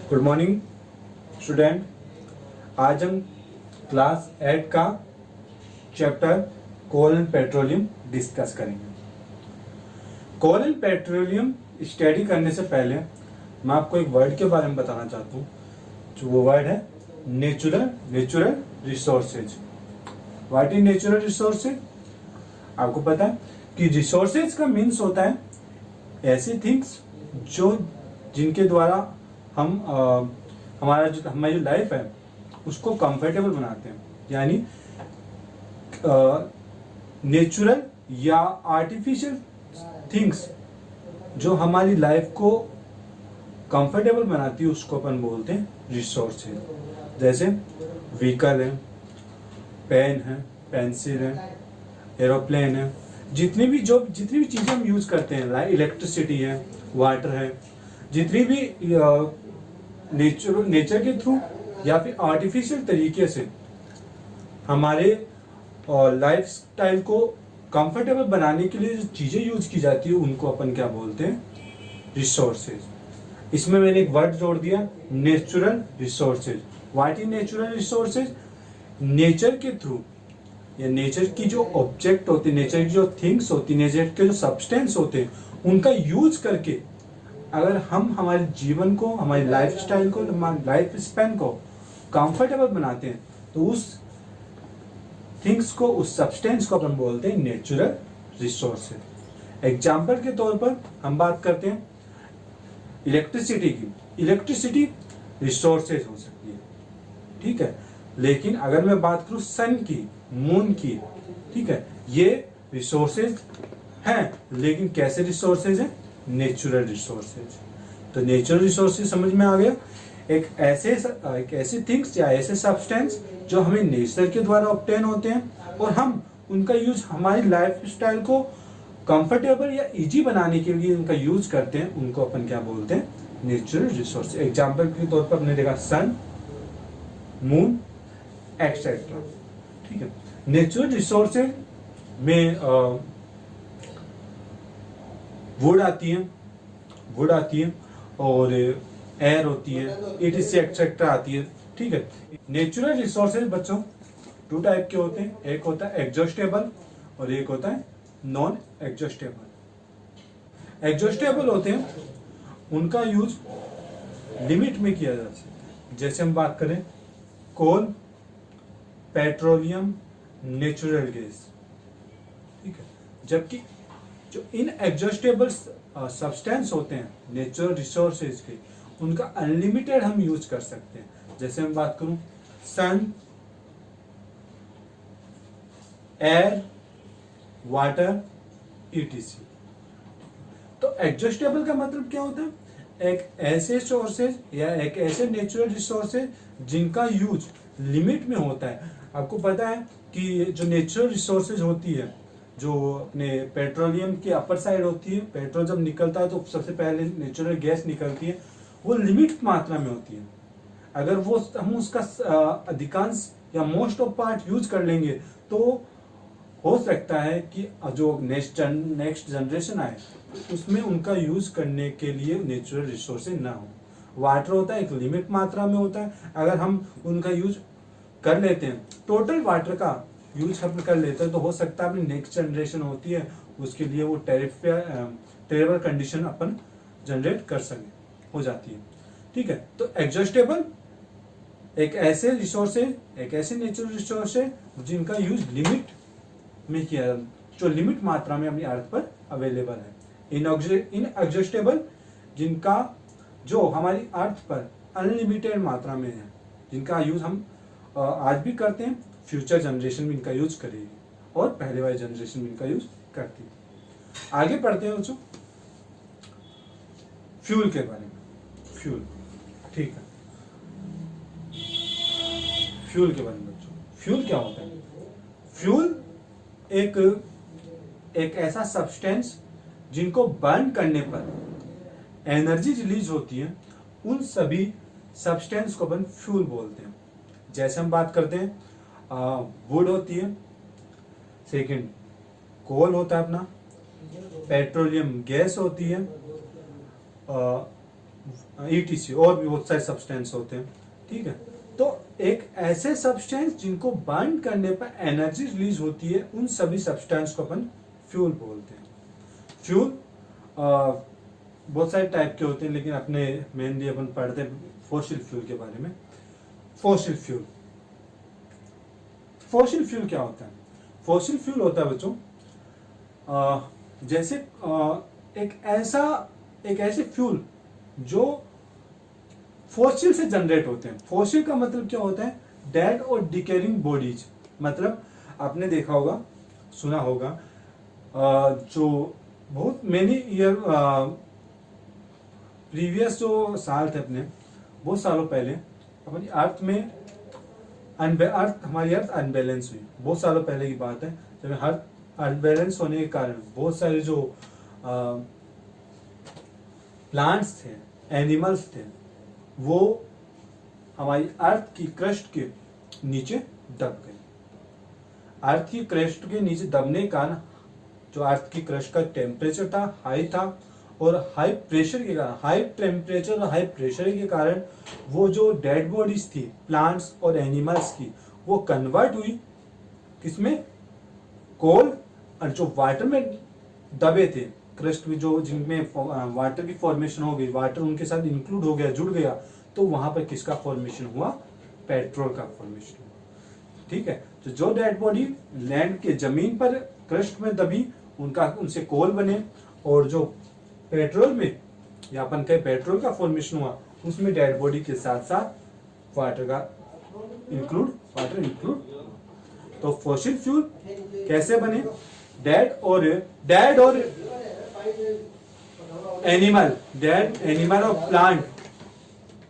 Good morning student. आज हम class 8 का chapter coal and petroleum discuss करेंगे। कोल एंड पेट्रोलियम स्टडी करने से पहले मैं आपको एक वर्ड के बारे में बताना चाहता हूँ, जो वो वर्ड है natural resources. What is natural resources? आपको पता है कि रिसोर्सेज का मीन्स होता है ऐसी थिंग्स जिनके द्वारा हम हमारी जो लाइफ है उसको कंफर्टेबल बनाते हैं। यानी नेचुरल या आर्टिफिशियल थिंग्स जो हमारी लाइफ को कंफर्टेबल बनाती है उसको अपन बोलते हैं रिसोर्सेज। जैसे व्हीकल है, पेन है, पेंसिल है, एरोप्लेन है, जितनी भी चीजें हम यूज करते हैं, इलेक्ट्रिसिटी है, वाटर है, जितनी भी नेचर के थ्रू या फिर आर्टिफिशियल तरीके से हमारे लाइफ स्टाइल को कंफर्टेबल बनाने के लिए जो चीजें यूज की जाती है उनको अपन क्या बोलते हैं? रिसोर्सेज। इसमें मैंने एक वर्ड जोड़ दिया, natural resources. What is natural resources? Nature के थ्रू या नेचर की जो ऑब्जेक्ट होते, नेचर की जो थिंग्स होती, नेचर के जो सब्सटेंस होते हैं उनका यूज करके अगर हम हमारे जीवन को, हमारी लाइफ स्टाइल को, हमारे लाइफ स्पैन को कंफर्टेबल बनाते हैं तो उस थिंग्स को, उस सब्सटेंस को अपन बोलते हैं नेचुरल रिसोर्सेज। एग्जाम्पल के तौर पर हम बात करते हैं इलेक्ट्रिसिटी की। इलेक्ट्रिसिटी रिसोर्सेज हो सकती है, ठीक है, लेकिन अगर मैं बात करूं सन की, मून की, ठीक है, ये रिसोर्सेज हैं, लेकिन कैसे रिसोर्सेज हैं? Natural resources. तो नेचुरल रिसोर्सेज समझ में आ गया, एक ऐसे थिंग्स या ऐसे सब्सटेंस जो हमें नेचर के द्वारा ऑब्टेन होते हैं और हम उनका यूज हमारी लाइफ स्टाइल को कंफर्टेबल या इजी बनाने के लिए उनका यूज करते हैं, उनको अपन क्या बोलते हैं? Natural resource. एग्जाम्पल के तौर पर हमने देखा सन, मून, एक्सेट्रा, ठीक है। नेचुरल रिसोर्सेज में वुड आती है और एयर होती है, etc एक्सेट्रा आती है, ठीक है। नेचुरल रिसोर्सेज बच्चों टू टाइप के होते हैं, एक होता है एग्जॉस्टेबल और एक होता है नॉन एग्जॉस्टेबल। एग्जॉस्टेबल होते हैं, उनका यूज लिमिट में किया जा सकता है। जैसे हम बात करें कोल, पेट्रोलियम, नेचुरल गैस, ठीक है। जबकि जो इनएग्जॉस्टेबल सब्सटेंस होते हैं नेचुरल रिसोर्सेज के, उनका अनलिमिटेड हम यूज कर सकते हैं। जैसे हम बात करूं सन, एयर, वाटर, etc। तो एग्जॉस्टेबल का मतलब क्या होता है? एक ऐसे सोर्सेज या एक ऐसे नेचुरल रिसोर्सेज जिनका यूज लिमिट में होता है। आपको पता है कि जो नेचुरल रिसोर्सेज होती है, जो अपने पेट्रोलियम की अपर साइड होती है, पेट्रोल जब निकलता है तो सबसे पहले नेचुरल गैस निकलती है, वो लिमिट मात्रा में होती है। अगर वो हम उसका अधिकांश या मोस्ट ऑफ पार्ट यूज कर लेंगे तो हो सकता है कि जो नेक्स्ट जनरेशन आए उसमें उनका यूज करने के लिए नेचुरल रिसोर्सेज ना हो। वाटर होता है, एक लिमिट मात्रा में होता है, अगर हम उनका यूज कर लेते हैं, टोटल वाटर का यूज हम कर लेते हैं, तो हो सकता है अपनी नेक्स्ट जनरेशन होती है उसके लिए वो टेरेबल कंडीशन अपन जनरेट कर सके, हो जाती है, ठीक है। तो एग्जॉस्टेबल एक ऐसे रिसोर्सेज, एक ऐसे नेचुरल रिसोर्स है जिनका यूज लिमिट में किया, जो लिमिट मात्रा में अपनी अर्थ पर अवेलेबल है। इनएग्जॉस्टेबल जिनका, जो हमारी अर्थ पर अनलिमिटेड मात्रा में है, जिनका यूज हम आज भी करते हैं, फ्यूचर जनरेशन भी इनका यूज करेगी और पहले वाली जनरेशन भी इनका यूज करती है। आगे पढ़ते हैं बच्चों फ्यूल के बारे में। फ्यूल, ठीक है, फ्यूल के बारे में बच्चों। फ्यूल क्या होता है? फ्यूल एक ऐसा सब्सटेंस जिनको बर्न करने पर एनर्जी रिलीज होती है, उन सभी सब्सटेंस को अपन फ्यूल बोलते हैं। जैसे हम बात करते हैं वुड होती है, सेकंड कोल होता है अपना, पेट्रोलियम गैस होती है, ETC और भी बहुत सारे सब्सटेंस होते हैं, ठीक है। तो एक ऐसे सब्सटेंस जिनको बर्न करने पर एनर्जी रिलीज होती है, उन सभी सब्सटेंस को अपन फ्यूल बोलते हैं। फ्यूल बहुत सारे टाइप के होते हैं, लेकिन अपने मेनली अपन पढ़ते हैं फॉसिल फ्यूल के बारे में। फॉसिल फ्यूल, फॉसिल फ्यूल क्या होता है? फॉसिल फ्यूल होता है बच्चों जैसे एक ऐसे फ्यूल जो फॉसिल से जनरेट होते हैं। फॉसिल का मतलब क्या होता है? डेड और डिकेरिंग बॉडीज। मतलब आपने देखा होगा, सुना होगा, जो बहुत मेनी ईयर प्रीवियस जो साल थे अपने, बहुत सालों पहले अपनी अर्थ में हमारी अर्थ अनबैलेंस हुई। बहुत सालों पहले की बात है, जब अर्थ अनबैलेंस होने के कारण बहुत सारे जो प्लांट्स थे, एनिमल्स थे, वो हमारी अर्थ की क्रस्ट के नीचे दब गए। अर्थ की क्रस्ट के नीचे दबने के कारण जो अर्थ की क्रस्ट का टेम्परेचर था, हाई था, और हाई प्रेशर के कारण, हाई टेम्परेचर और हाई प्रेशर के कारण वो जो डेड बॉडीज थी प्लांट्स और एनिमल्स की, वो कन्वर्ट हुई किसमें? कोल। और जो वाटर में दबे थे, क्रस्ट में जो जिनमें वाटर की फॉर्मेशन हो गई, वाटर उनके साथ इंक्लूड हो गया, जुड़ गया, तो वहां पर किसका फॉर्मेशन हुआ? पेट्रोल का फॉर्मेशन हुआ, ठीक है। तो जो डेड बॉडी लैंड के जमीन पर क्रस्ट में दबी, उनसे कोल बने, और जो पेट्रोल में, या अपन कहे पेट्रोल का फॉर्मेशन हुआ, उसमें डेड बॉडी के साथ साथ वाटर इंक्लूड। तो फॉसिल फ्यूल कैसे बने? डेड और एनिमल और प्लांट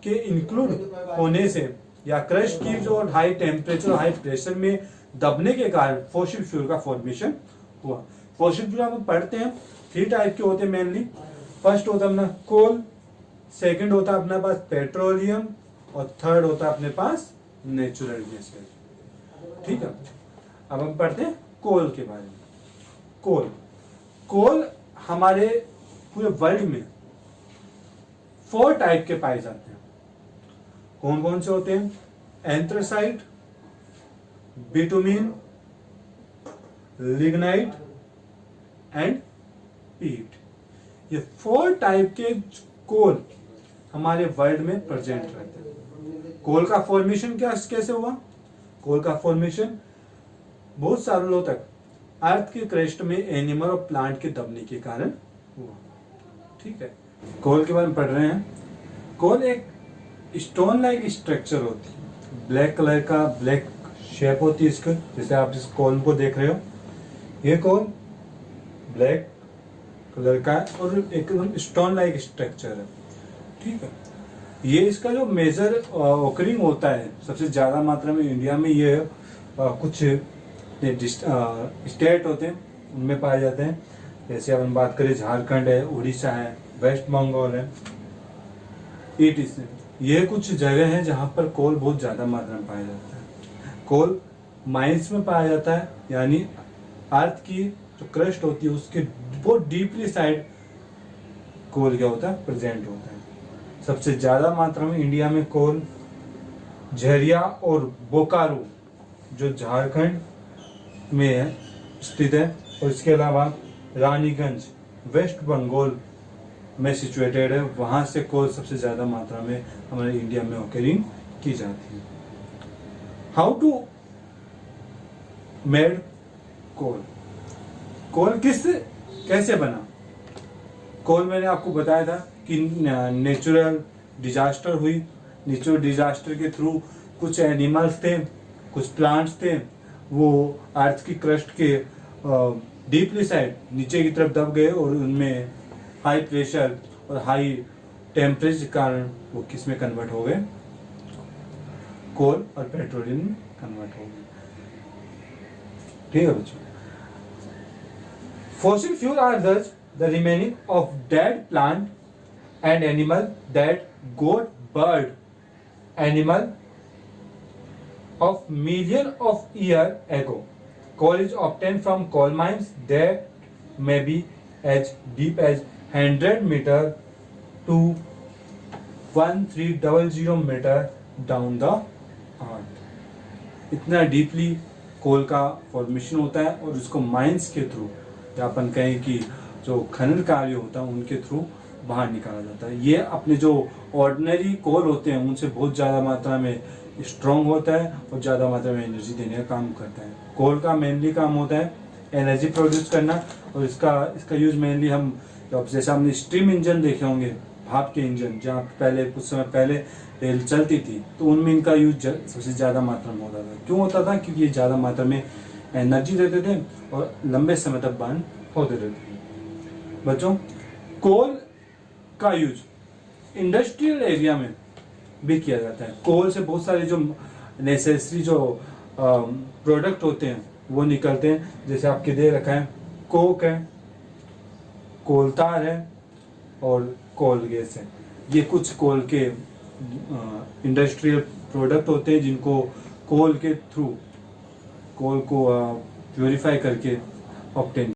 के इंक्लूड होने से, या क्रस्ट की जो हाई टेम्परेचर और हाई प्रेशर में दबने के कारण फॉसिल फ्यूल का फॉर्मेशन हुआ। फॉसिल फ्यूल हम पढ़ते हैं 3 टाइप के होते हैं मेनली। फर्स्ट होता है अपना कोल, सेकंड होता है अपने पास पेट्रोलियम, और थर्ड होता है अपने पास नेचुरल गैस, ठीक है। अब हम पढ़ते हैं कोल के बारे में। कोल हमारे पूरे वर्ल्ड में 4 टाइप के पाए जाते हैं। कौन कौन से होते हैं? एंथ्रासाइट, बिटुमिन, लिग्नाइट एंड पीट। ये 4 टाइप के कोल हमारे वर्ल्ड में प्रेजेंट रहते हैं। कोल का फॉर्मेशन कैसे हुआ? कोल का फॉर्मेशन बहुत सालों तक अर्थ के क्रस्ट में एनिमल और प्लांट के दबने के कारण हुआ, ठीक है। कोल के बारे में पढ़ रहे हैं। कोल एक स्टोन लाइक स्ट्रक्चर होती है, ब्लैक कलर का, ब्लैक शेप होती है इसकी, जैसे आप इस कोल को देख रहे हो। ये कोल ब्लैक कलर का है और एकदम स्टोन लाइक स्ट्रक्चर है, ठीक है। ये इसका जो मेजर ओकरिंग होता है सबसे ज्यादा मात्रा में इंडिया में, ये कुछ स्टेट होते हैं उनमें पाए जाते हैं। जैसे अपन बात करें, झारखंड है, उड़ीसा है, वेस्ट बंगाल है, ETC। ये कुछ जगह है जहां पर कोल बहुत ज्यादा मात्रा में पाया जाता है। कोल माइंस में पाया जाता है, यानी अर्थ की जो क्रस्ट होती है उसके बहुत डीपली साइड कोल क्या होता है? प्रेजेंट होता है। सबसे ज्यादा मात्रा में इंडिया में कोल झरिया और बोकारो जो झारखंड में है स्थित है, और इसके अलावा रानीगंज वेस्ट बंगाल में सिचुएटेड है। वहां से कोल सबसे ज्यादा मात्रा में हमारे इंडिया में ऑकरिंग की जाती है। हाउ टू मेड कोल? कोल कैसे बना? कोल मैंने आपको बताया था कि नेचुरल डिजास्टर हुई। नेचुरल डिजास्टर के थ्रू कुछ एनिमल्स थे, कुछ प्लांट्स थे, वो अर्थ की क्रस्ट के डीपली साइड नीचे की तरफ दब गए, और उनमें हाई प्रेशर और हाई टेम्परेचर के कारण वो किस में कन्वर्ट हो गए? कोल और पेट्रोलियम में कन्वर्ट हो गए, ठीक है बच्चों। Fossil fuel are thus the remaining of dead plant and animal that got burned animal of million of year ago. Coal is obtained from coal mines that may be as deep as 100 meter to 1300 meter down the earth. इतना deeply कोल का formation होता है और उसको mines के through, या अपन कहें कि जो खनन कार्य होता है उनके थ्रू बाहर निकाला जाता है। ये अपने जो ऑर्डिनरी कोल होते हैं उनसे बहुत ज़्यादा मात्रा में स्ट्रॉन्ग होता है और ज़्यादा मात्रा में एनर्जी देने का काम करता है। कोल का मेनली काम होता है एनर्जी प्रोड्यूस करना, और इसका यूज मेनली हम जैसे हमने स्टीम इंजन देखे होंगे, भाप के इंजन, जहाँ पहले कुछ समय पहले रेल चलती थी, तो उनमें इनका यूज सबसे ज़्यादा मात्रा में होता था। क्यों होता था? क्योंकि ये ज़्यादा मात्रा में एनर्जी देते थे और लंबे समय तक बर्न होते रहते थे। बच्चों, कोल का यूज इंडस्ट्रियल एरिया में भी किया जाता है। कोल से बहुत सारे जो नेसेसरी जो प्रोडक्ट होते हैं वो निकलते हैं, जैसे आपके दे रखा है कोक है, कोल तार है और कोल गैस है। ये कुछ कोल के इंडस्ट्रियल प्रोडक्ट होते हैं जिनको कोल के थ्रू कोल को प्योरीफाई करके ऑब्टेन